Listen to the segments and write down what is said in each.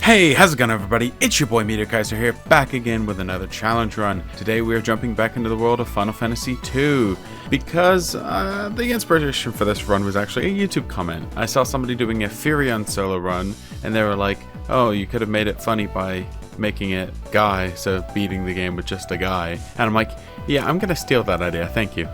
Hey, how's it going everybody? It's your boy Meteor Kaiser here, back again with another challenge run. Today we are jumping back into the world of Final Fantasy II, because the inspiration for this run was actually a YouTube comment. I saw somebody doing a Firion solo run, and they were like, oh, you could have made it funny by making it Guy, so beating the game with just a guy. And I'm like, yeah, I'm gonna steal that idea, thank you.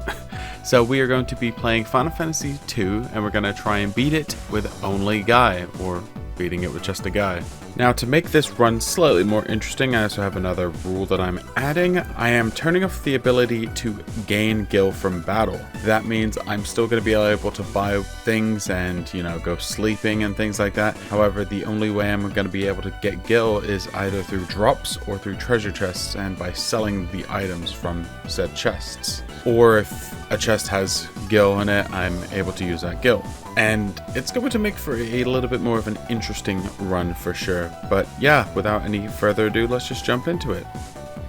So we are going to be playing Final Fantasy II, and we're gonna try and beat it with only Guy, or beating it with just a guy. Now, to make this run slightly more interesting, I also have another rule that I'm adding. I am turning off the ability to gain gil from battle. That means I'm still going to be able to buy things and, go sleeping and things like that. However, the only way I'm going to be able to get gil is either through drops or through treasure chests, and by selling the items from said chests. Or if a chest has gil in it, I'm able to use that gil. And it's going to make for a little bit more of an interesting run for sure. But yeah, without any further ado, let's just jump into it.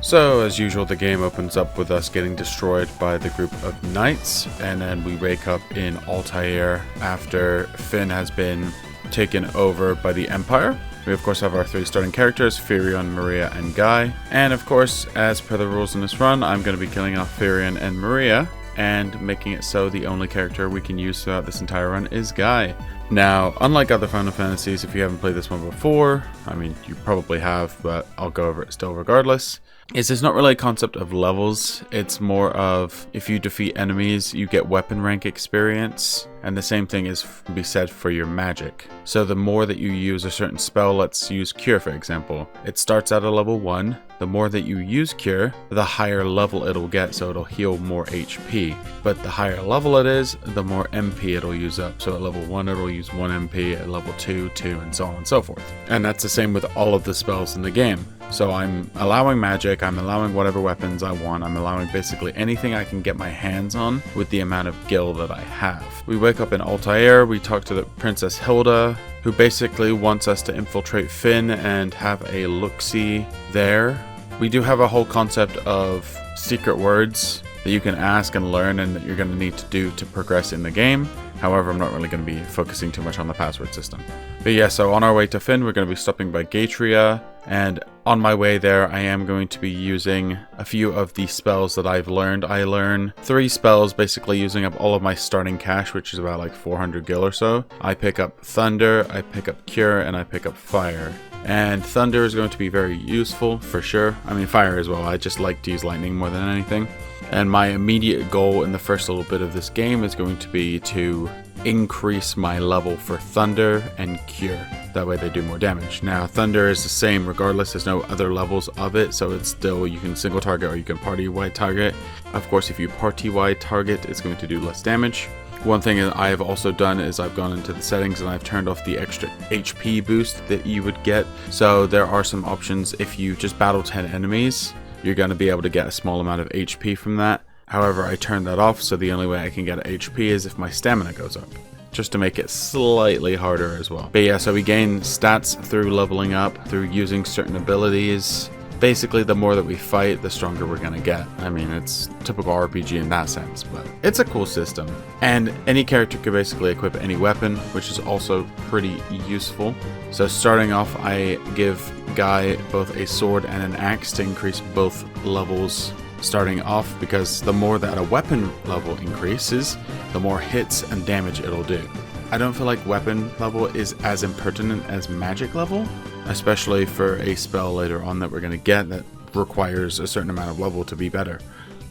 So, as usual, the game opens up with us getting destroyed by the group of knights, and then we wake up in Altair after Finn has been taken over by the Empire. We of course have our three starting characters, Firion, Maria, and Guy. And of course, as per the rules in this run, I'm going to be killing off Firion and Maria, and making it so the only character we can use throughout this entire run is Guy. Now, unlike other Final Fantasies, if you haven't played this one before, I mean, you probably have, but I'll go over it still regardless, there's not really a concept of levels. It's more of, if you defeat enemies, you get weapon rank experience, and the same thing is to be said for your magic. So the more that you use a certain spell, let's use Cure for example, it starts at a level 1. The more that you use Cure, the higher level it'll get, so it'll heal more HP. But the higher level it is, the more MP it'll use up. So at level 1 it'll use 1 MP, at level 2, 2, and so on and so forth. And that's the same with all of the spells in the game. So I'm allowing magic, I'm allowing whatever weapons I want, I'm allowing basically anything I can get my hands on with the amount of gil that I have. We wake up in Altair, we talk to the Princess Hilda, who basically wants us to infiltrate Finn and have a look-see there. We do have a whole concept of secret words that you can ask and learn and that you're going to need to do to progress in the game. However, I'm not really going to be focusing too much on the password system. But yeah, so on our way to Finn, we're going to be stopping by Gatria, and on my way there, I am going to be using a few of the spells that I've learned. I learn 3 spells, basically using up all of my starting cash, which is about like 400 gil or so. I pick up Thunder, I pick up Cure, and I pick up Fire. And Thunder is going to be very useful for sure. I mean, Fire as well. I just like to use lightning more than anything. And my immediate goal in the first little bit of this game is going to be to increase my level for Thunder and Cure. That way they do more damage. Now, Thunder is the same regardless. There's no other levels of it, so it's still, you can single target or you can party-wide target. Of course, if you party-wide target, it's going to do less damage. One thing that I have also done is I've gone into the settings and I've turned off the extra HP boost that you would get. So there are some options. If you just battle 10 enemies, you're going to be able to get a small amount of HP from that. However, I turned that off, so the only way I can get HP is if my stamina goes up, just to make it slightly harder as well. But yeah, so we gain stats through leveling up, through using certain abilities. Basically, the more that we fight, the stronger we're gonna get. I mean, it's typical RPG in that sense, but it's a cool system. And any character can basically equip any weapon, which is also pretty useful. So starting off, I give Guy both a sword and an axe to increase both levels starting off, because the more that a weapon level increases, the more hits and damage it'll do. I don't feel like weapon level is as impertinent as magic level, especially for a spell later on that we're going to get that requires a certain amount of level to be better.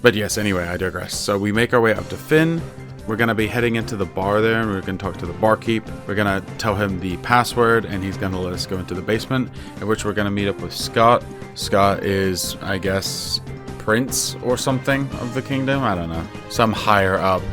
But yes, anyway, I digress. So we make our way up to Finn. We're going to be heading into the bar there, and we're going to talk to the barkeep. We're going to tell him the password, and he's going to let us go into the basement, in which we're going to meet up with Scott. Scott is, I guess, prince or something of the kingdom. I don't know. Some higher up.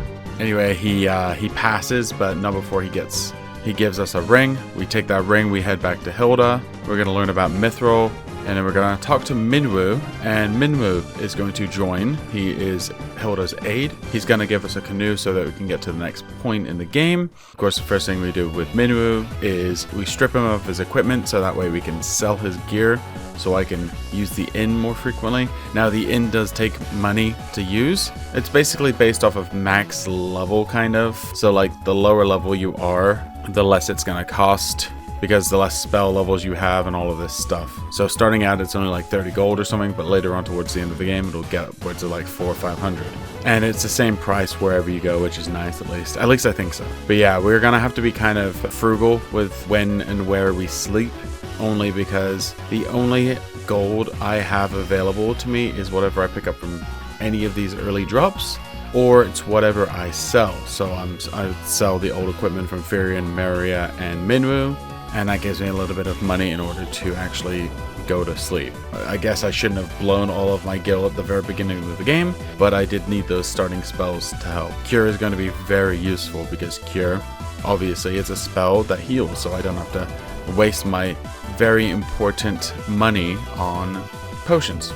Anyway, he passes, but not before he gives us a ring. We take that ring, we head back to Hilda. We're going to learn about Mithril, and then we're going to talk to Minwu, and Minwu is going to join. He is Hilda's aide. He's going to give us a canoe so that we can get to the next point in the game. Of course, the first thing we do with Minwu is we strip him of his equipment so that way we can sell his gear, so I can use the inn more frequently. Now, the inn does take money to use. It's basically based off of max level, kind of. So like the lower level you are, the less it's going to cost because the less spell levels you have and all of this stuff. So starting out it's only like 30 gold or something, but later on towards the end of the game it'll get upwards of like 400 or 500. And it's the same price wherever you go, which is nice at least. At least I think so. But yeah, we're gonna have to be kind of frugal with when and where we sleep, only because the only gold I have available to me is whatever I pick up from any of these early drops, or it's whatever I sell. So I sell the old equipment from Firion, Maria, and Minwu, and that gives me a little bit of money in order to actually go to sleep. I guess I shouldn't have blown all of my gil at the very beginning of the game, but I did need those starting spells to help. Cure is going to be very useful because Cure, obviously, it's a spell that heals, so I don't have to waste my very important money on potions.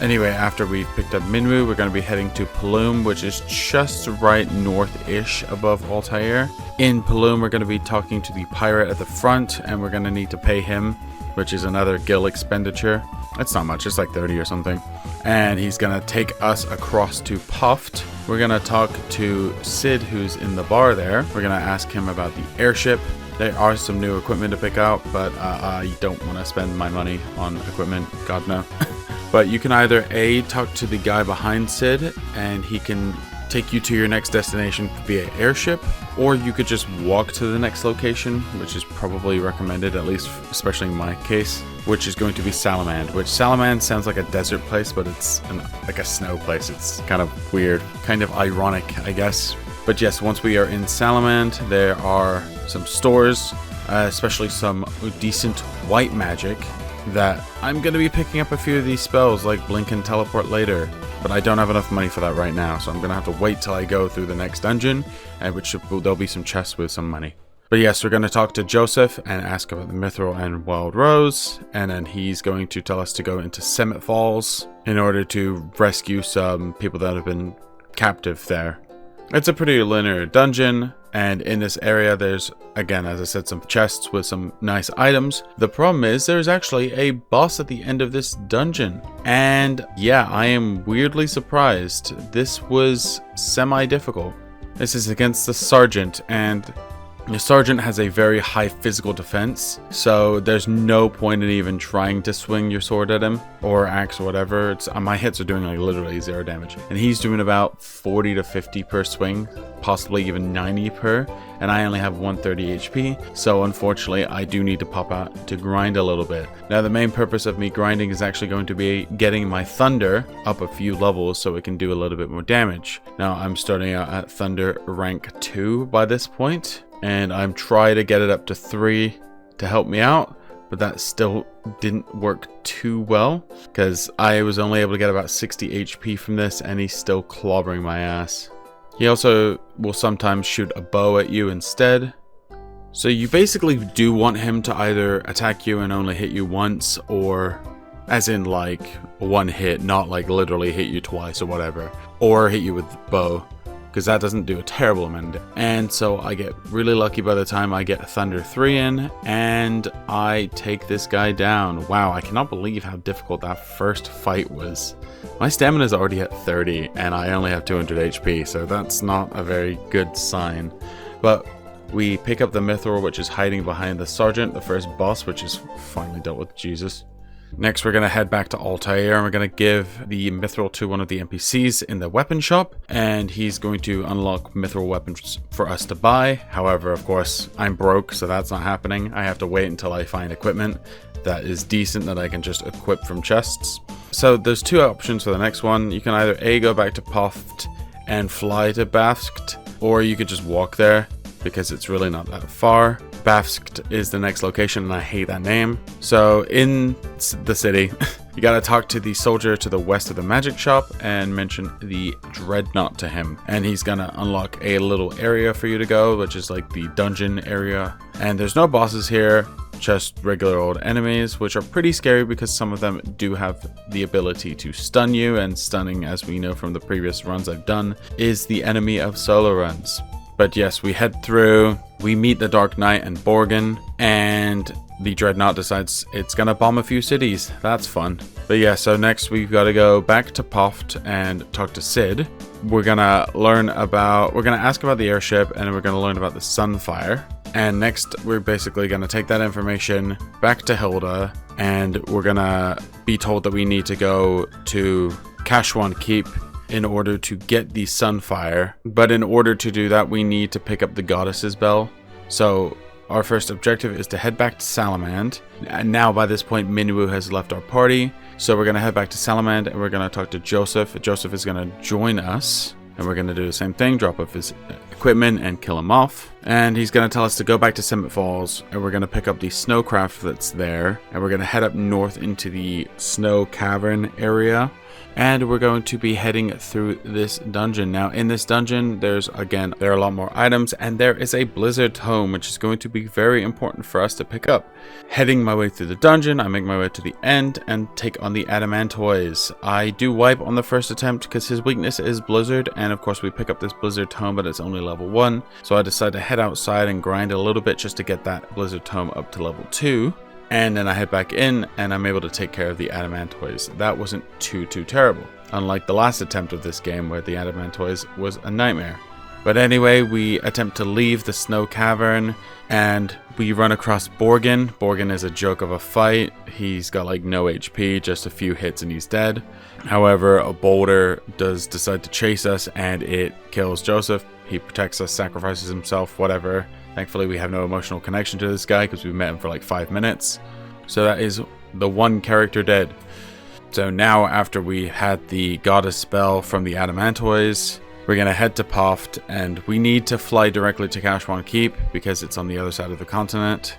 Anyway, after we've picked up Minwu, we're going to be heading to Paloom, which is just right north-ish above Altair. In Paloom, we're going to be talking to the pirate at the front, and we're going to need to pay him, which is another gil expenditure. It's not much, it's like 30 or something. And he's going to take us across to Puffed. We're going to talk to Sid, who's in the bar there. We're going to ask him about the airship. There are some new equipment to pick out, but I don't want to spend my money on equipment, God no. But you can either A, talk to the guy behind Sid, and he can take you to your next destination via airship, or you could just walk to the next location, which is probably recommended, at least especially in my case, which is going to be Salamand, which Salamand sounds like a desert place, but it's like a snow place. It's kind of weird, kind of ironic, I guess. But yes, once we are in Salamand, there are some stores, especially some decent white magic, that I'm going to be picking up a few of these spells like Blink and Teleport later, but I don't have enough money for that right now, so I'm going to have to wait till I go through the next dungeon, there'll be some chests with some money. But yes, we're going to talk to Joseph and ask about the Mithril and Wild Rose, and then he's going to tell us to go into Summit Falls in order to rescue some people that have been captive there. It's a pretty linear dungeon, and in this area there's, again, as I said, some chests with some nice items. The problem is there's actually a boss at the end of this dungeon, and yeah, I am weirdly surprised. This was semi-difficult. This is against the Sergeant, and the Sergeant has a very high physical defense, so there's no point in even trying to swing your sword at him, or axe or whatever. My hits are doing like literally 0 damage, and he's doing about 40 to 50 per swing, possibly even 90 per, and I only have 130 HP, so unfortunately I do need to pop out to grind a little bit. Now the main purpose of me grinding is actually going to be getting my Thunder up a few levels so it can do a little bit more damage. Now I'm starting out at Thunder rank 2 by this point, and I'm trying to get it up to 3 to help me out, but that still didn't work too well because I was only able to get about 60 HP from this, and he's still clobbering my ass. He also will sometimes shoot a bow at you instead. So you basically do want him to either attack you and only hit you once, or as in like one hit, not like literally hit you twice or whatever, or hit you with the bow, because that doesn't do a terrible amount. And so I get really lucky by the time I get Thunder 3 in, and I take this guy down. Wow, I cannot believe how difficult that first fight was. My stamina is already at 30, and I only have 200 HP, so that's not a very good sign. But we pick up the Mithril, which is hiding behind the Sergeant, the first boss, which is finally dealt with. Jesus. Next, we're going to head back to Altair, and we're going to give the Mithril to one of the NPCs in the weapon shop, and he's going to unlock Mithril weapons for us to buy. However, of course, I'm broke, so that's not happening. I have to wait until I find equipment that is decent that I can just equip from chests. So there's two options for the next one. You can either A, go back to Puffed and fly to Basked, or you could just walk there because it's really not that far. Basked is the next location, and I hate that name. So in the city, you gotta talk to the soldier to the west of the magic shop and mention the Dreadnought to him, and he's gonna unlock a little area for you to go, which is like the dungeon area. And there's no bosses here, just regular old enemies, which are pretty scary because some of them do have the ability to stun you, and stunning, as we know from the previous runs I've done, is the enemy of solo runs. But yes, we head through, we meet the Dark Knight and Borgin, and the Dreadnought decides it's gonna bomb a few cities. That's fun. But yeah, so next we've got to go back to Puffed and talk to Sid. We're gonna ask about the airship, and we're gonna learn about the Sunfire. And next, we're basically going to take that information back to Hilda, and we're going to be told that we need to go to Kashwan Keep in order to get the Sunfire. But in order to do that, we need to pick up the Goddess's Bell. So our first objective is to head back to Salamand. And now by this point, Minwoo has left our party. So we're going to head back to Salamand and we're going to talk to Joseph. Joseph is going to join us. And we're going to do the same thing, drop off his equipment and kill him off. And he's going to tell us to go back to Summit Falls. And we're going to pick up the snowcraft that's there. And we're going to head up north into the snow cavern area. And we're going to be heading through this dungeon. Now, in this dungeon, there are a lot more items, and there is a blizzard tome, which is going to be very important for us to pick up. Heading my way through the dungeon, I make my way to the end and take on the Adamantoise. I do wipe on the first attempt because his weakness is blizzard, and of course we pick up this blizzard tome, but it's only level 1. So I decide to head outside and grind a little bit just to get that blizzard tome up to level 2. And then I head back in, and I'm able to take care of the Adamantoise. That wasn't too terrible, unlike the last attempt of this game where the Adamantoise was a nightmare. But anyway, we attempt to leave the snow cavern, and we run across Borgin. Borgin is a joke of a fight. He's got like no HP, just a few hits and he's dead. However, a boulder does decide to chase us, and it kills Joseph. He protects us, sacrifices himself, whatever. Thankfully, we have no emotional connection to this guy because we met him for like 5 minutes. So that is the one character dead. So now, after we had the goddess spell from the Adamantoise, we're going to head to Poft, and we need to fly directly to Kashwan Keep because it's on the other side of the continent.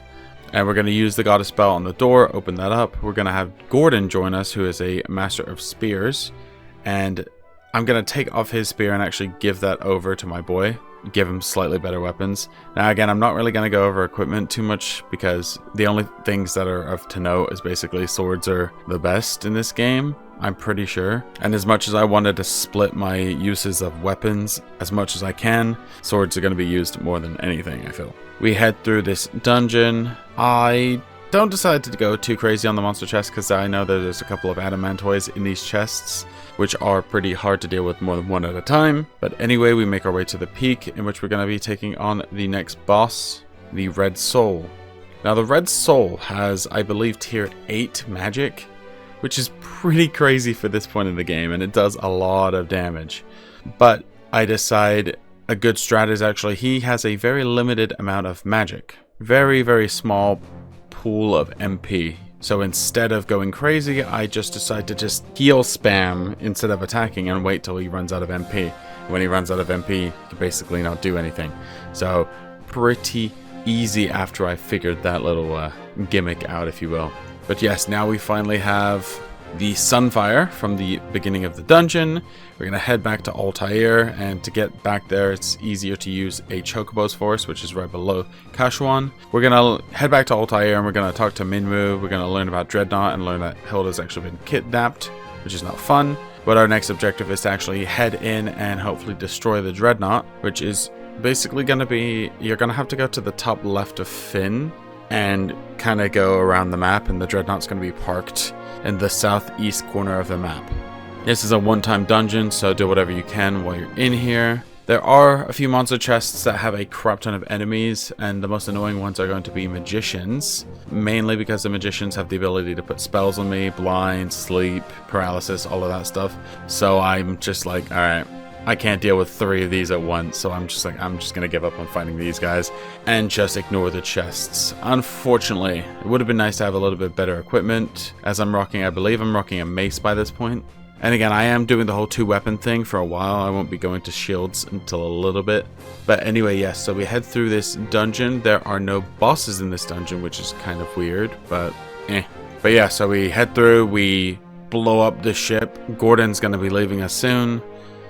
And we're going to use the goddess spell on the door, open that up. We're going to have Gordon join us, who is a master of spears. And I'm going to take off his spear and actually give that over to my boy. Give him slightly better weapons. Now again, I'm not really going to go over equipment too much because the only things that are of to note is basically swords are the best in this game, I'm pretty sure. And as much as I wanted to split my uses of weapons as much as I can, swords are going to be used more than anything, I feel. We head through this dungeon. I don't decide to go too crazy on the monster chest because I know that there's a couple of Adamantoises in these chests, which are pretty hard to deal with more than one at a time. But anyway, we make our way to the peak, in which we're going to be taking on the next boss, the Red Soul. Now, the Red Soul has, I believe, tier 8 magic, which is pretty crazy for this point in the game, and it does a lot of damage. But I decide a good strat is actually he has a very limited amount of magic. Very small pool of MP. So instead of going crazy, I just decide to just heal spam instead of attacking and wait till he runs out of MP. When he runs out of MP, he can basically not do anything. So pretty easy after I figured that little gimmick out, if you will. But yes, now we finally have the Sunfire from the beginning of the dungeon. We're going to head back to Altair, and to get back there, it's easier to use a Chocobo's Force, which is right below Kashwan. We're going to head back to Altair, and we're going to talk to Minwoo. We're going to learn about Dreadnought and learn that Hilda's actually been kidnapped, which is not fun. But our next objective is to actually head in and hopefully destroy the Dreadnought, which is basically going to be, you're going to have to go to the top left of Finn and kind of go around the map, and the Dreadnought's going to be parked in the southeast corner of the map. This is a one-time dungeon, so do whatever you can while you're in here. There are a few monster chests that have a crap ton of enemies, and the most annoying ones are going to be magicians, mainly because the magicians have the ability to put spells on me, blind, sleep, paralysis, all of that stuff. So I'm just like, alright, I can't deal with 3 of these at once, so I'm just gonna give up on fighting these guys and just ignore the chests. Unfortunately, it would have been nice to have a little bit better equipment, as I believe I'm rocking a mace by this point. And again, I am doing the whole 2-weapon thing for a while. I won't be going to shields until a little bit. But anyway, yes, so we head through this dungeon. There are no bosses in this dungeon, which is kind of weird, but eh. But yeah, so we head through, we blow up the ship. Gordon's gonna be leaving us soon.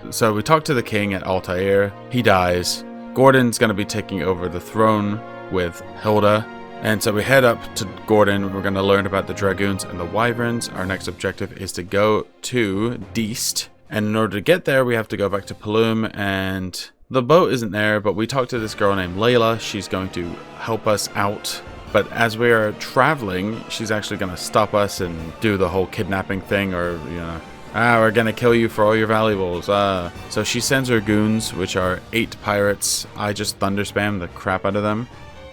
So we talk to the king at Altair. He dies. Gordon's going to be taking over the throne with Hilda. And so we head up to Gordon. We're going to learn about the Dragoons and the Wyverns. Our next objective is to go to Deist. And in order to get there, we have to go back to Paloom. And the boat isn't there, but we talked to this girl named Layla. She's going to help us out. But as we are traveling, she's actually going to stop us and do the whole kidnapping thing, or, you know, we're gonna kill you for all your valuables. So she sends her goons, which are 8 pirates. I just thunder spam the crap out of them.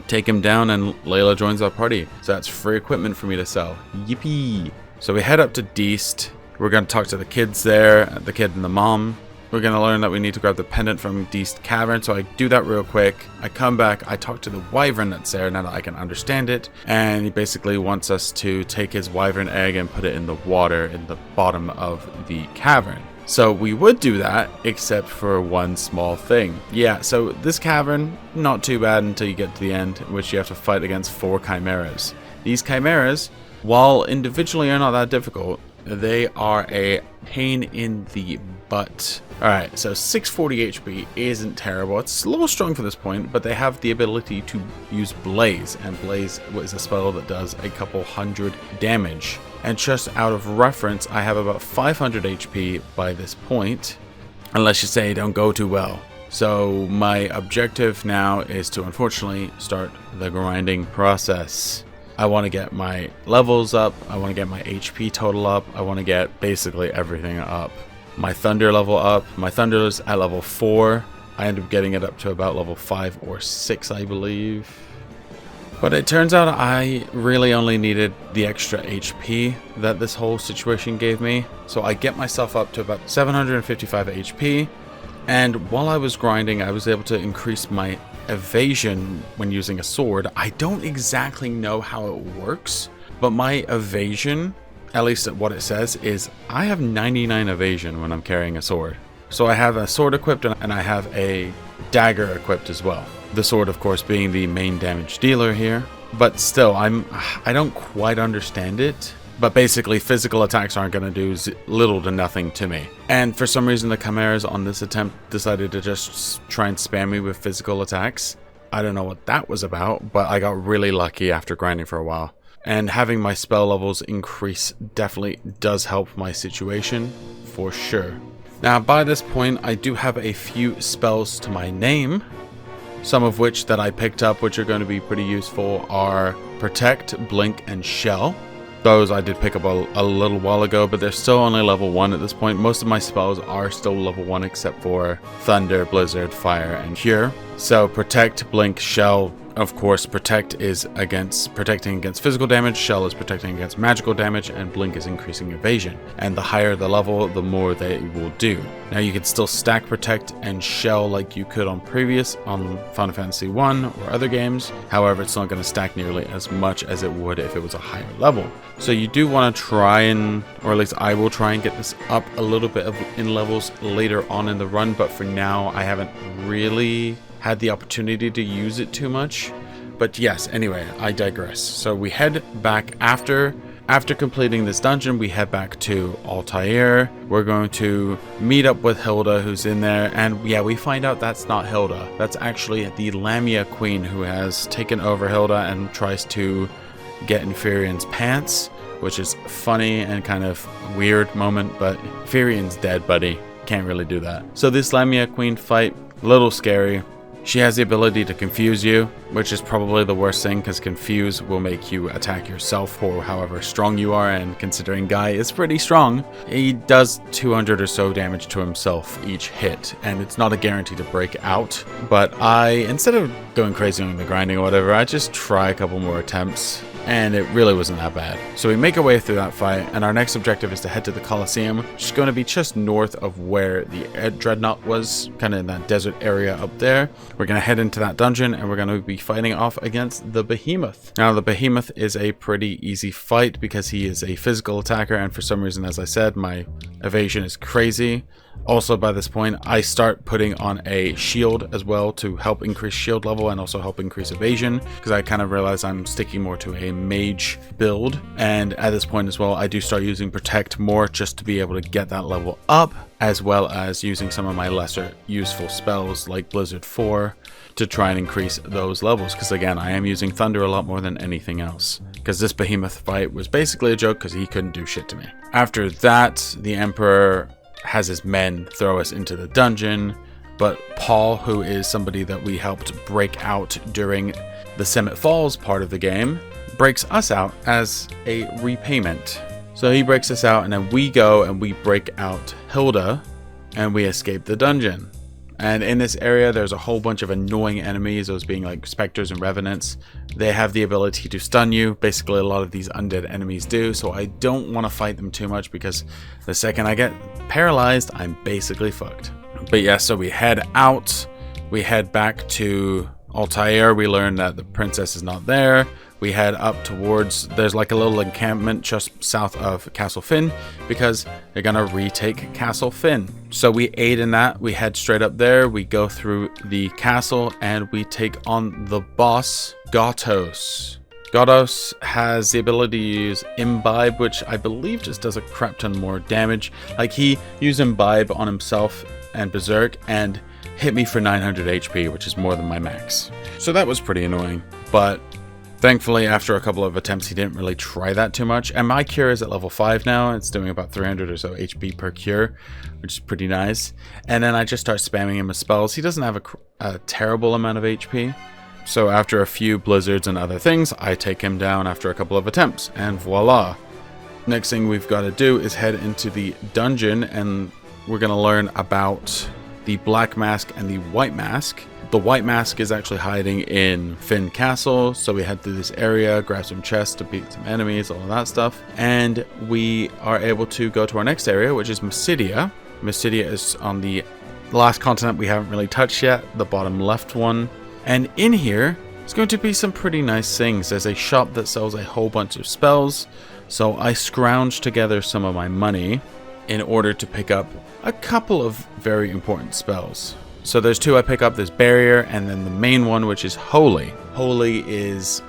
take him down, and Layla joins our party. So that's free equipment for me to sell. Yippee! So we head up to Deist. We're going to talk to the kids there, the kid and the mom. We're going to learn that we need to grab the pendant from Deist Cavern, so I do that real quick. I come back, I talk to the wyvern that's there now that I can understand it, and he basically wants us to take his wyvern egg and put it in the water in the bottom of the cavern. So we would do that, except for one small thing. Yeah, so this cavern, not too bad until you get to the end, in which you have to fight against 4 chimeras. These chimeras, while individually are not that difficult, they are a pain in the butt. Alright, so 640 HP isn't terrible. It's a little strong for this point, but they have the ability to use Blaze, and Blaze is a spell that does a couple hundred damage. And just out of reference, I have about 500 HP by this point, unless you say don't go too well. So my objective now is to unfortunately start the grinding process. I want to get my levels up, I want to get my HP total up, I want to get basically everything up. My thunder level up, my thunder is at level 4, I end up getting it up to about level 5 or 6 I believe. But it turns out I really only needed the extra HP that this whole situation gave me. So I get myself up to about 755 HP, and while I was grinding I was able to increase my evasion when using a sword. I don't exactly know how it works, but my evasion, at least what it says, is I have 99 evasion when I'm carrying a sword. So I have a sword equipped and I have a dagger equipped as well. The sword, of course, being the main damage dealer here, but still I don't quite understand it. But basically, physical attacks aren't going to do little to nothing to me. And for some reason, the chimeras on this attempt decided to just try and spam me with physical attacks. I don't know what that was about, but I got really lucky after grinding for a while. And having my spell levels increase definitely does help my situation, for sure. Now, by this point, I do have a few spells to my name. Some of which that I picked up, which are going to be pretty useful, are Protect, Blink, and Shell. Those I did pick up a little while ago, but they're still only level 1 at this point. Most of my spells are still level 1 except for Thunder, Blizzard, Fire, and Cure. So Protect, Blink, Shell. Of course, Protect is protecting against physical damage, Shell is protecting against magical damage, and Blink is increasing evasion. And the higher the level, the more they will do. Now you can still stack Protect and Shell like you could on Final Fantasy 1 or other games. However, it's not going to stack nearly as much as it would if it was a higher level. So you do want to try and, or at least I will try and get this up a little bit in levels later on in the run, but for now I haven't really had the opportunity to use it too much. But yes, anyway, I digress. So we head back after completing this dungeon, we head back to Altair. We're going to meet up with Hilda, who's in there, and yeah, we find out that's not Hilda. That's actually the Lamia Queen, who has taken over Hilda and tries to get Inferian's pants, which is funny and kind of weird moment, but Inferian's dead, buddy. Can't really do that. So this Lamia Queen fight, a little scary. She has the ability to confuse you, which is probably the worst thing, because confuse will make you attack yourself for however strong you are, and considering Guy is pretty strong, he does 200 or so damage to himself each hit, and it's not a guarantee to break out. But instead of going crazy on the grinding or whatever, I just try a couple more attempts, and it really wasn't that bad. So we make our way through that fight, and our next objective is to head to the Colosseum, which is going to be just north of where the Dreadnought was, kind of in that desert area up there. We're going to head into that dungeon, and we're going to be fighting off against the Behemoth. Now, the Behemoth is a pretty easy fight because he is a physical attacker, and for some reason, as I said, my evasion is crazy. Also, by this point, I start putting on a shield as well to help increase shield level and also help increase evasion, because I kind of realize I'm sticking more to a mage build. And at this point as well, I do start using Protect more just to be able to get that level up, as well as using some of my lesser useful spells like Blizzard 4 to try and increase those levels, because again, I am using Thunder a lot more than anything else, because this Behemoth fight was basically a joke because he couldn't do shit to me. After that, the Emperor has his men throw us into the dungeon, but Paul, who is somebody that we helped break out during the Summit Falls part of the game, breaks us out as a repayment. So he breaks us out, and then we go and we break out Hilda, and we escape the dungeon. And in this area, there's a whole bunch of annoying enemies, those being like specters and revenants. They have the ability to stun you. Basically, a lot of these undead enemies do, so I don't want to fight them too much because the second I get paralyzed, I'm basically fucked. But yeah, so we head out. We head back to Altair. We learn that the princess is not there. We head up towards, there's like a little encampment just south of Castle Finn because they're gonna retake Castle Finn. So we aid in that, we head straight up there, we go through the castle and we take on the boss, Gotos. Gotos has the ability to use Imbibe, which I believe just does a crap ton more damage. Like he used Imbibe on himself and Berserk and hit me for 900 HP, which is more than my max. So that was pretty annoying, but thankfully, after a couple of attempts, he didn't really try that too much. And my cure is at level 5 now. It's doing about 300 or so HP per cure, which is pretty nice. And then I just start spamming him with spells. He doesn't have a terrible amount of HP. So after a few blizzards and other things, I take him down after a couple of attempts. And voila. Next thing we've got to do is head into the dungeon. And we're going to learn about the Black Mask and the White Mask. The White Mask is actually hiding in Finn Castle, so we head through this area, grab some chests to beat some enemies, all of that stuff, and we are able to go to our next area, which is Mysidia. Mysidia is on the last continent we haven't really touched yet, the bottom left one, and in here is going to be some pretty nice things. There's a shop that sells a whole bunch of spells, so I scrounged together some of my money in order to pick up a couple of very important spells. So there's two I pick up, there's Barrier, and then the main one, which is Holy. Holy is,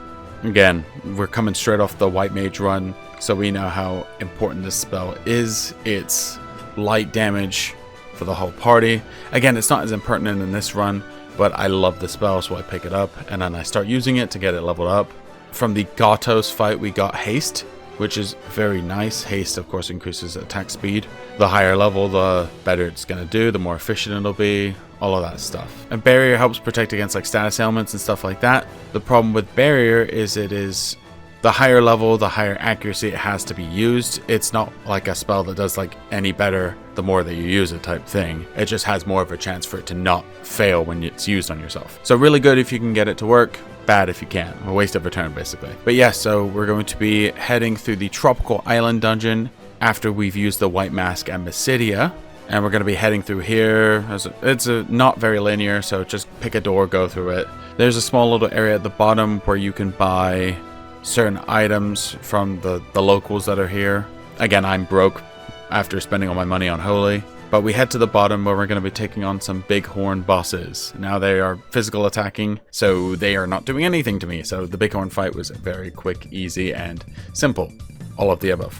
again, we're coming straight off the White Mage run, so we know how important this spell is. It's light damage for the whole party. Again, it's not as impertinent in this run, but I love the spell, so I pick it up, and then I start using it to get it leveled up. From the Gotos fight, we got Haste, which is very nice. Haste, of course, increases attack speed. The higher level, the better it's going to do, the more efficient it'll be, all of that stuff. And Barrier helps protect against like status ailments and stuff like that. The problem with Barrier is it is the higher level, the higher accuracy it has to be used. It's not like a spell that does like any better the more that you use it type thing. It just has more of a chance for it to not fail when it's used on yourself. So really good if you can get it to work. Bad if you can't. A waste of a turn, basically. But yeah, so we're going to be heading through the Tropical Island dungeon after we've used the White Mask and Mysidia. And we're going to be heading through here. It's not very linear, so just pick a door, go through it. There's a small little area at the bottom where you can buy certain items from the locals that are here. Again, I'm broke after spending all my money on Holy. But we head to the bottom where we're going to be taking on some bighorn bosses. Now they are physical attacking, so they are not doing anything to me. So the bighorn fight was very quick, easy, and simple. All of the above.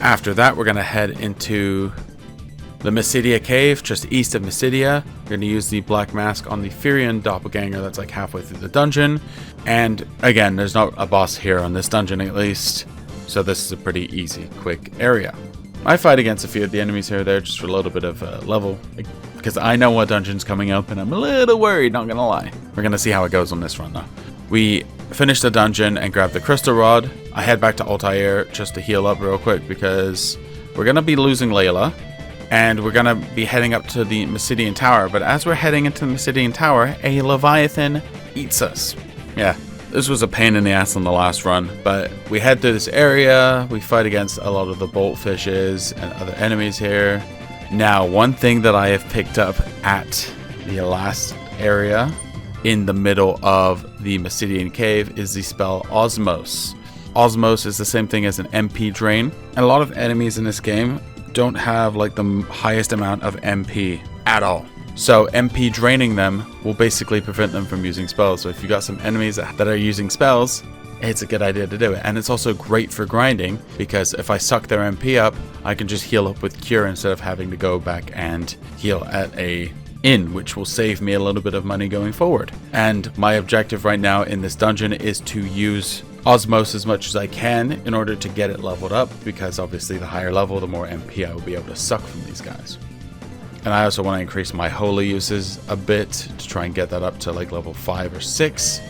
After that, we're going to head into the Mysidia Cave, just east of Mysidia. We're going to use the Black Mask on the Firian Doppelganger that's like halfway through the dungeon. And again, there's not a boss here on this dungeon at least. So this is a pretty easy, quick area. I fight against a few of the enemies here or there just for a little bit of level, because I know what dungeon's coming up and I'm a little worried, not gonna lie. We're gonna see how it goes on this run though. We finish the dungeon and grab the crystal rod. I head back to Altair just to heal up real quick because we're gonna be losing Layla and we're gonna be heading up to the Mysidian Tower, but as we're heading into the Mysidian Tower, a Leviathan eats us. Yeah. This was a pain in the ass on the last run, but we head through this area, we fight against a lot of the bolt fishes and other enemies here. Now, one thing that I have picked up at the last area in the middle of the Mysidian Cave is the spell Osmos. Osmos is the same thing as an MP drain, and a lot of enemies in this game don't have like the highest amount of MP at all. So MP draining them will basically prevent them from using spells. So if you got some enemies that are using spells, it's a good idea to do it. And it's also great for grinding because if I suck their MP up, I can just heal up with Cure instead of having to go back and heal at a inn, which will save me a little bit of money going forward. And my objective right now in this dungeon is to use Osmos as much as I can in order to get it leveled up, because obviously the higher level, the more MP I will be able to suck from these guys. And I also want to increase my holy uses a bit to try and get that up to like level 5 or 6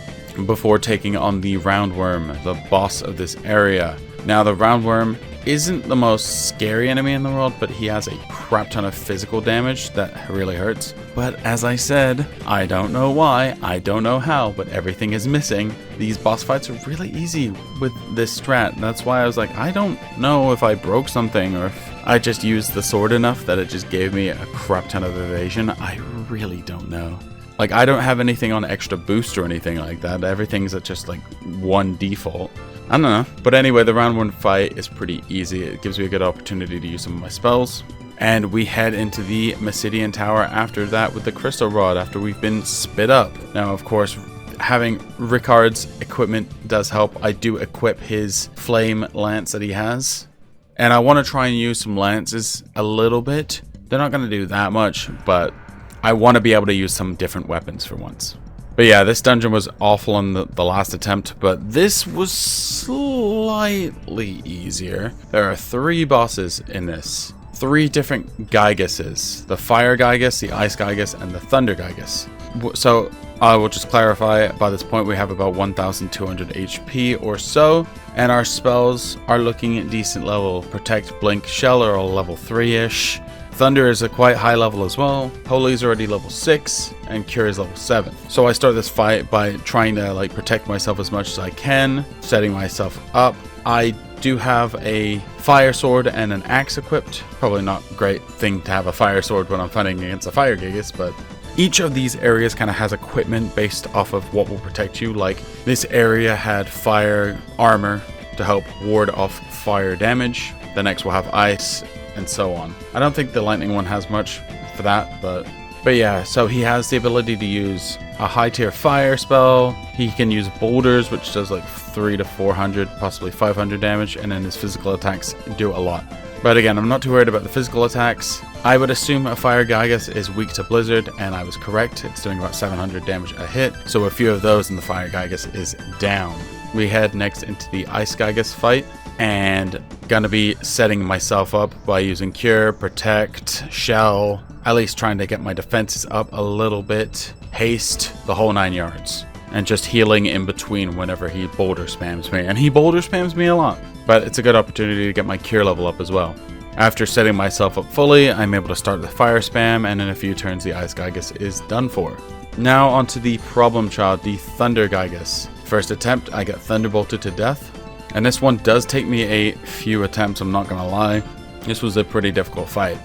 before taking on the roundworm, the boss of this area. Now the roundworm isn't the most scary enemy in the world, but he has a crap ton of physical damage that really hurts. But as I said, I don't know why, I don't know how, but everything is missing. These boss fights are really easy with this strat, and that's why I was like, I don't know if I broke something or if I just used the sword enough that it just gave me a crap ton of evasion. I really don't know. Like, I don't have anything on extra boost or anything like that. Everything's at just like 1 default. I don't know. But anyway, the round 1 fight is pretty easy. It gives me a good opportunity to use some of my spells. And we head into the Massidian Tower after that with the Crystal Rod after we've been spit up. Now, of course, having Ricard's equipment does help. I do equip his flame lance that he has. And I want to try and use some lances a little bit. They're not going to do that much, but I want to be able to use some different weapons for once. But yeah, this dungeon was awful in the last attempt, but this was slightly easier. There are 3 bosses in this. 3 different Gyguses. The Fire Gygus, the Ice Gygus, and the Thunder Gygus. So I will just clarify, by this point we have about 1,200 HP or so, and our spells are looking at decent level. Protect, Blink, Shell are all level 3-ish. Thunder is a quite high level as well. Holy is already level 6, and Cure is level 7. So I start this fight by trying to like protect myself as much as I can, setting myself up. I do have a fire sword and an axe equipped. Probably not a great thing to have a fire sword when I'm fighting against a fire Gygus, but each of these areas kind of has equipment based off of what will protect you. Like this area had fire armor to help ward off fire damage. The next will have ice, and so on. I don't think the lightning one has much for that, but yeah, so he has the ability to use a high tier fire spell. He can use boulders, which does like 300 to 400, possibly 500 damage, and then his physical attacks do a lot. But again, I'm not too worried about the physical attacks. I would assume a Fire Gygus is weak to Blizzard, and I was correct. It's doing about 700 damage a hit, so a few of those and the Fire Gygus is down. We head next into the Ice Gygus fight, and gonna be setting myself up by using Cure, Protect, Shell, at least trying to get my defenses up a little bit, Haste, the whole 9 yards, and just healing in between whenever he boulder spams me. And he boulder spams me a lot, but it's a good opportunity to get my Cure level up as well. After setting myself up fully, I'm able to start the fire spam, and in a few turns the Ice Gygus is done for. Now onto the problem child, the Thunder Gygus. First attempt, I get thunderbolted to death. And this one does take me a few attempts, I'm not gonna lie. This was a pretty difficult fight.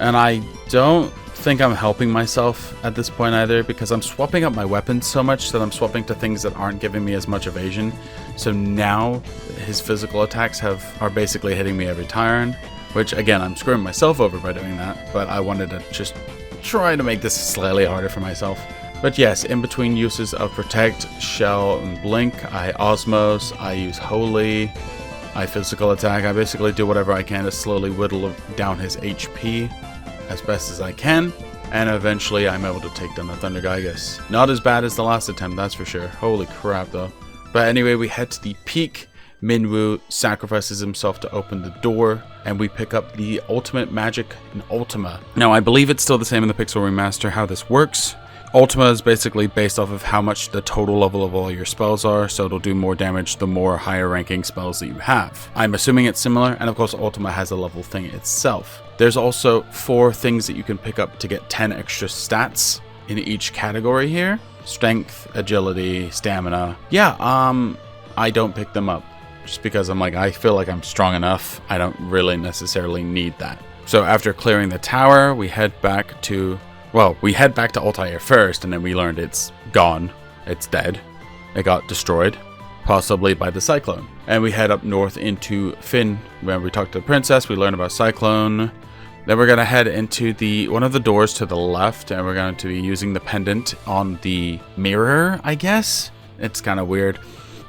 And I don't think I'm helping myself at this point either, because I'm swapping up my weapons so much that I'm swapping to things that aren't giving me as much evasion. So now his physical attacks are basically hitting me every turn, which again, I'm screwing myself over by doing that, but I wanted to just try to make this slightly harder for myself. But yes, in between uses of Protect, Shell, and Blink, I Osmos, I use Holy, I Physical Attack. I basically do whatever I can to slowly whittle down his HP as best as I can, and eventually I'm able to take down the Thunder Gygus. Not as bad as the last attempt, that's for sure. Holy crap, though. But anyway, we head to the peak. Minwu sacrifices himself to open the door, and we pick up the Ultimate Magic in Ultima. Now, I believe it's still the same in the Pixel Remaster how this works. Ultima is basically based off of how much the total level of all your spells are, so it'll do more damage the more higher ranking spells that you have. I'm assuming it's similar, and of course Ultima has a level thing itself. There's also 4 things that you can pick up to get 10 extra stats in each category here. Strength, agility, stamina. Yeah, I don't pick them up, just because I'm like, I feel like I'm strong enough. I don't really necessarily need that. So after clearing the tower, we head back to Altair first, and then we learned it's gone. It's dead. It got destroyed, possibly by the Cyclone. And we head up north into Finn. When we talk to the princess, we learn about Cyclone. Then we're going to head into one of the doors to the left, and we're going to be using the pendant on the mirror, I guess. It's kind of weird.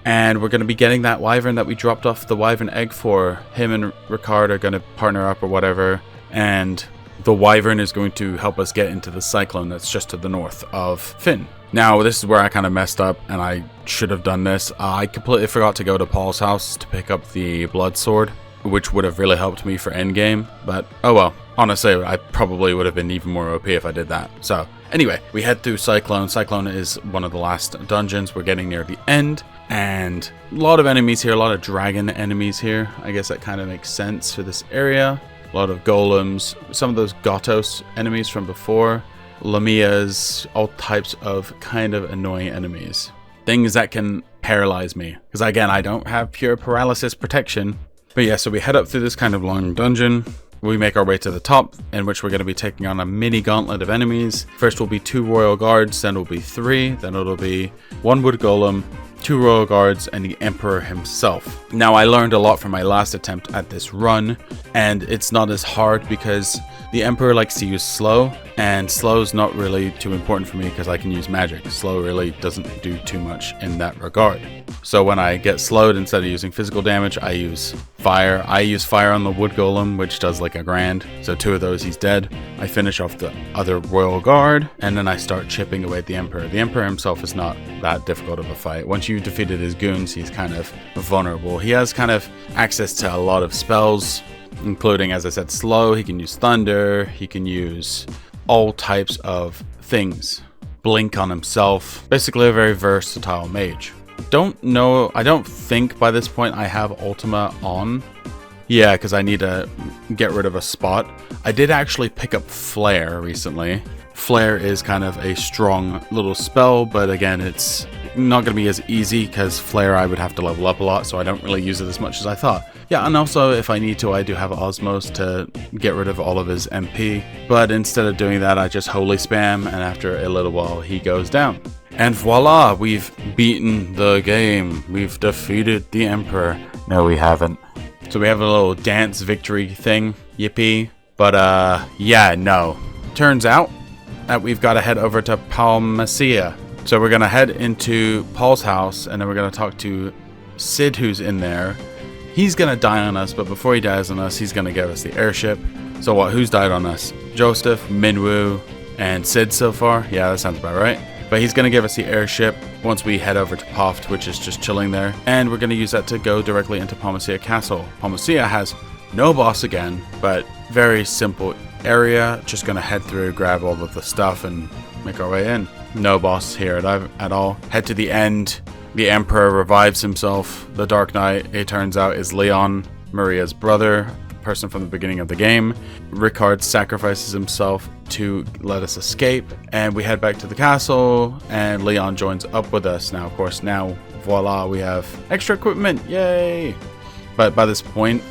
And we're going to be getting that wyvern that we dropped off the wyvern egg for. Him and Ricard are going to partner up or whatever, and the wyvern is going to help us get into the Cyclone that's just to the north of Finn. Now, this is where I kind of messed up, and I should have done this. I completely forgot to go to Paul's house to pick up the blood sword, which would have really helped me for endgame, but oh well. Honestly, I probably would have been even more OP if I did that. So Anyway, we head through Cyclone. Cyclone is one of the last dungeons. We're getting near the end, and a lot of enemies here, a lot of dragon enemies here. I guess that kind of makes sense for this area. A lot of golems, some of those Gotos enemies from before, Lamias, all types of kind of annoying enemies. Things that can paralyze me, because again, I don't have pure paralysis protection. But yeah, so we head up through this kind of long dungeon. We make our way to the top, in which we're going to be taking on a mini gauntlet of enemies. First will be 2 royal guards, then will be 3, then it'll be 1 wood golem, 2 royal guards, and the emperor himself. Now, I learned a lot from my last attempt at this run, and it's not as hard because the emperor likes to use slow, and slow is not really too important for me because I can use magic. Slow really doesn't do too much in that regard. So when I get slowed, instead of using physical damage, I use fire. I use fire on the wood golem, which does like 1,000. So 2 of those, he's dead. I finish off the other royal guard, and then I start chipping away at the emperor. The emperor himself is not that difficult of a fight. Once you've defeated his goons, he's kind of vulnerable. He has kind of access to a lot of spells, including, as I said, slow. He can use thunder. He can use all types of things. Blink on himself. Basically a very versatile mage. I don't think by this point I have Ultima on. Yeah, because I need to get rid of a spot. I did actually pick up Flare recently. Flare is kind of a strong little spell, but again, it's not going to be as easy because Flare I would have to level up a lot, so I don't really use it as much as I thought. Yeah, and also if I need to, I do have Osmos to get rid of all of his MP, but instead of doing that, I just holy spam, and after a little while, he goes down. And voila, we've beaten the game. We've defeated the Emperor. No, we haven't. So we have a little dance victory thing. Yippee. But, yeah, no. Turns out that we've got to head over to Palmacia. So we're going to head into Paul's house, and then we're going to talk to Sid, who's in there. He's going to die on us, but before he dies on us, he's going to give us the airship. So what? Who's died on us? Joseph, Minwoo, and Sid so far? Yeah, that sounds about right. But he's going to give us the airship once we head over to Poft, which is just chilling there. And we're going to use that to go directly into Palmacia Castle. Palmacia has no boss again, but very simple area. Just going to head through, grab all of the stuff, and make our way in. No boss here at all. Head to the end. The Emperor revives himself. The Dark Knight, it turns out, is Leon, Maria's brother, person from the beginning of the game. Ricard sacrifices himself to let us escape, and we head back to the castle, and Leon joins up with us. Now, of course, voila, we have extra equipment. Yay! But by this point,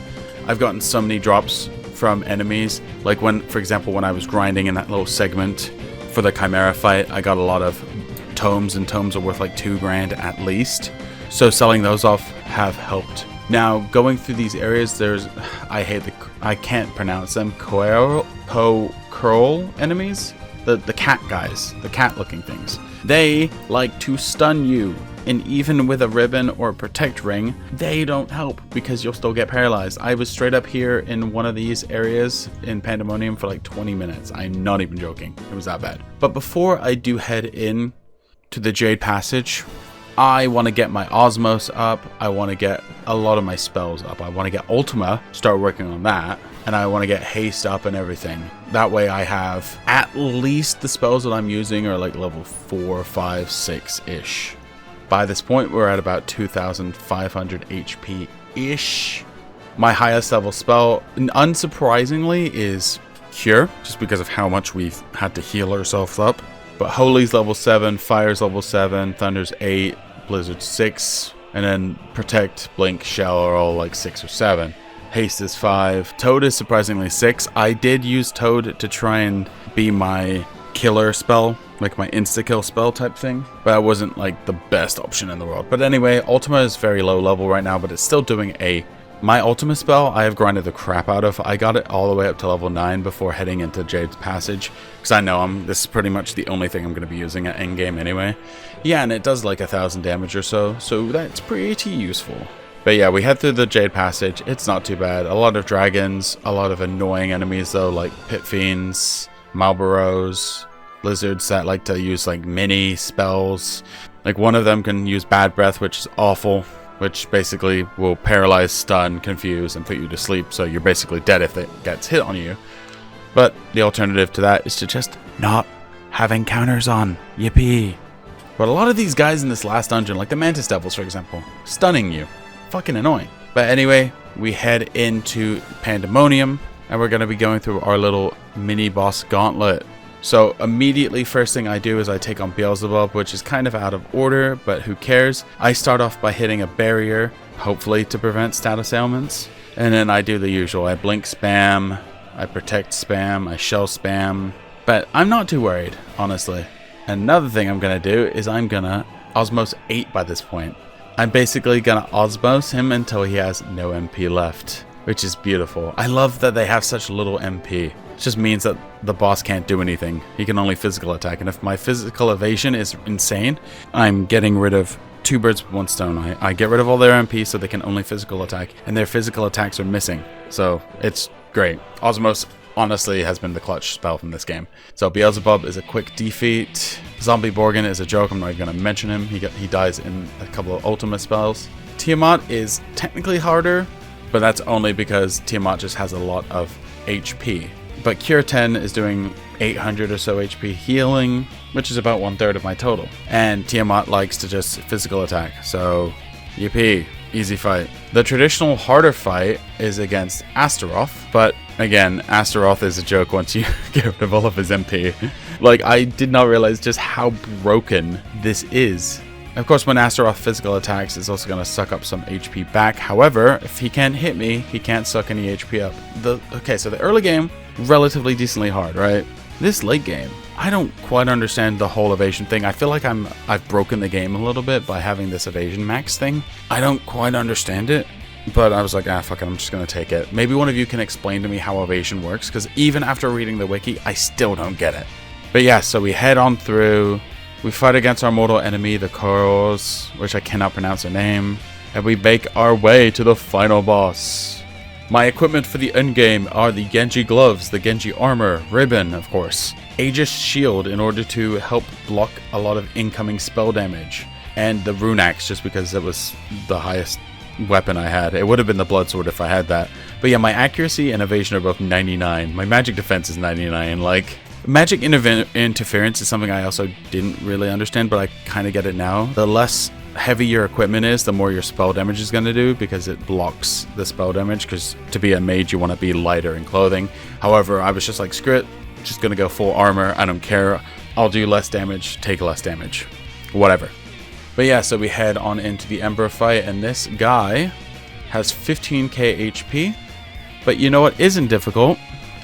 I've gotten so many drops from enemies. Like for example, when I was grinding in that little segment for the Chimera fight, I got a lot of tomes, and tomes are worth like 2 grand at least. So selling those off have helped. Now, going through these areas, I can't pronounce them, curl enemies? The cat guys, the cat looking things. They like to stun you, and even with a ribbon or a protect ring, they don't help because you'll still get paralyzed. I was straight up here in one of these areas in Pandemonium for like 20 minutes. I'm not even joking. It was that bad. But before I do head in to the Jade Passage, I want to get my Osmos up. I want to get a lot of my spells up. I want to get Ultima, start working on that. And I want to get Haste up and everything. That way I have at least the spells that I'm using are like level 4, 5, 6-ish. By this point, we're at about 2,500 HP-ish. My highest level spell, unsurprisingly, is Cure, just because of how much we've had to heal ourselves up. But Holy's level 7, Fire's level 7, Thunder's 8, Blizzard's 6, and then Protect, Blink, Shell are all like 6 or 7. Haste is 5. Toad is surprisingly 6. I did use Toad to try and be my killer spell, like my insta-kill spell type thing, but that wasn't like the best option in the world. But anyway, Ultima is very low level right now, but it's still doing my Ultima spell I have grinded the crap out of. I got it all the way up to level 9 before heading into Jade's Passage, because I know this is pretty much the only thing I'm going to be using at endgame anyway. Yeah, and it does like 1,000 damage or so that's pretty useful. But yeah, we head through the Jade Passage. It's not too bad. A lot of dragons, a lot of annoying enemies though, like Pit Fiends, Malboros, lizards that like to use like mini spells. Like one of them can use Bad Breath, which is awful, which basically will paralyze, stun, confuse, and put you to sleep, so you're basically dead if it gets hit on you. But the alternative to that is to just not have encounters on. Yippee. But a lot of these guys in this last dungeon, like the Mantis Devils for example, stunning you. Fucking annoying. But anyway, we head into Pandemonium, and we're going to be going through our little mini boss gauntlet. So immediately first thing I do is I take on Beelzebub, which is kind of out of order, but who cares. I start off by hitting a barrier, hopefully to prevent status ailments. And then I do the usual. I blink spam, I protect spam, I shell spam. But I'm not too worried, honestly. Another thing I'm going to do is I'm going to Osmos 8 by this point. I'm basically going to Osmos him until he has no MP left, which is beautiful. I love that they have such little MP. It just means that the boss can't do anything. He can only physical attack. And if my physical evasion is insane, I'm getting rid of 2 birds with 1 stone. I get rid of all their MP so they can only physical attack, and their physical attacks are missing. So it's great. Osmos honestly has been the clutch spell from this game. So Beelzebub is a quick defeat. Zombie Borgin is a joke. I'm not even going to mention him. He dies in a couple of ultimate spells. Tiamat is technically harder, but that's only because Tiamat just has a lot of HP. But Cure 10 is doing 800 or so HP healing, which is about 1/3 of my total. And Tiamat likes to just physical attack, so yippee, easy fight. The traditional harder fight is against Astaroth, but again, Astaroth is a joke once you get rid of all of his MP. Like, I did not realize just how broken this is. Of course, when Astaroth physical attacks, it's also going to suck up some HP back. However, if he can't hit me, he can't suck any HP up. Okay, so the early game, relatively decently hard, right? This late game, I don't quite understand the whole evasion thing. I feel like I've broken the game a little bit by having this evasion max thing. I don't quite understand it, but I was like, fuck it, I'm just going to take it. Maybe one of you can explain to me how evasion works, because even after reading the wiki, I still don't get it. But yeah, so we head on through. We fight against our mortal enemy, the Koros, which I cannot pronounce their name, and we make our way to the final boss. My equipment for the endgame are the Genji gloves, the Genji armor, ribbon, of course, Aegis shield in order to help block a lot of incoming spell damage, and the rune axe just because it was the highest weapon I had. It would have been the blood sword if I had that. But yeah, my accuracy and evasion are both 99. My magic defense is 99, like... Magic interference is something I also didn't really understand, but I kind of get it now. The less heavy your equipment is, the more your spell damage is going to do, because it blocks the spell damage, because to be a mage, you want to be lighter in clothing. However, I was just like, screw it, just going to go full armor, I don't care. I'll do less damage, take less damage, whatever. But yeah, so we head on into the Emperor fight, and this guy has 15k HP, but you know what isn't difficult?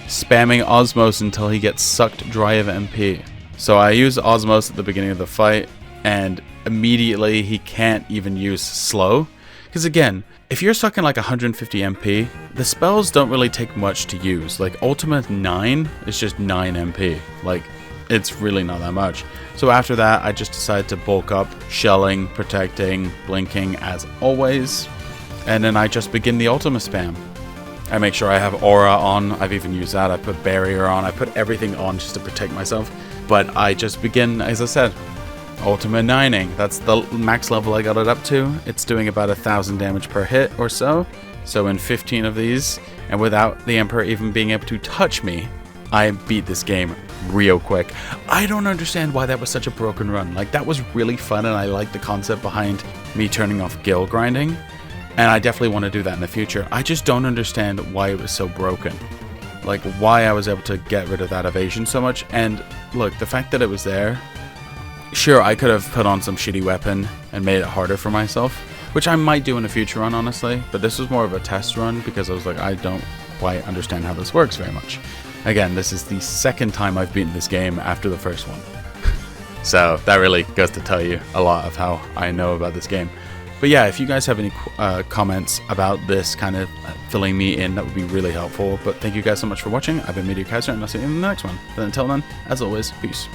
Spamming Osmos until he gets sucked dry of MP. So I use Osmos at the beginning of the fight, and immediately he can't even use slow. Because again, if you're sucking like 150 MP, the spells don't really take much to use. Like Ultimate 9 is just 9 MP. Like, it's really not that much. So after that, I just decided to bulk up, shelling, protecting, blinking as always. And then I just begin the ultimate spam. I make sure I have aura on. I've even used that. I put barrier on. I put everything on just to protect myself. But I just begin, as I said, ultimate 9ing. That's the max level I got it up to. It's doing about 1,000 damage per hit or so. So in 15 of these, and without the Emperor even being able to touch me, I beat this game real quick. I don't understand why that was such a broken run. Like, that was really fun, and I like the concept behind me turning off guild grinding. And I definitely want to do that in the future. I just don't understand why it was so broken. Like, why I was able to get rid of that evasion so much. And look, the fact that it was there, sure, I could have put on some shitty weapon and made it harder for myself, which I might do in a future run, honestly. But this was more of a test run because I was like, I don't quite understand how this works very much. Again, this is the second time I've beaten this game after the first one. So that really goes to tell you a lot of how I know about this game. But yeah, if you guys have any comments about this kind of filling me in, that would be really helpful. But thank you guys so much for watching. I've been Meteor Kaiser, and I'll see you in the next one. But until then, as always, peace.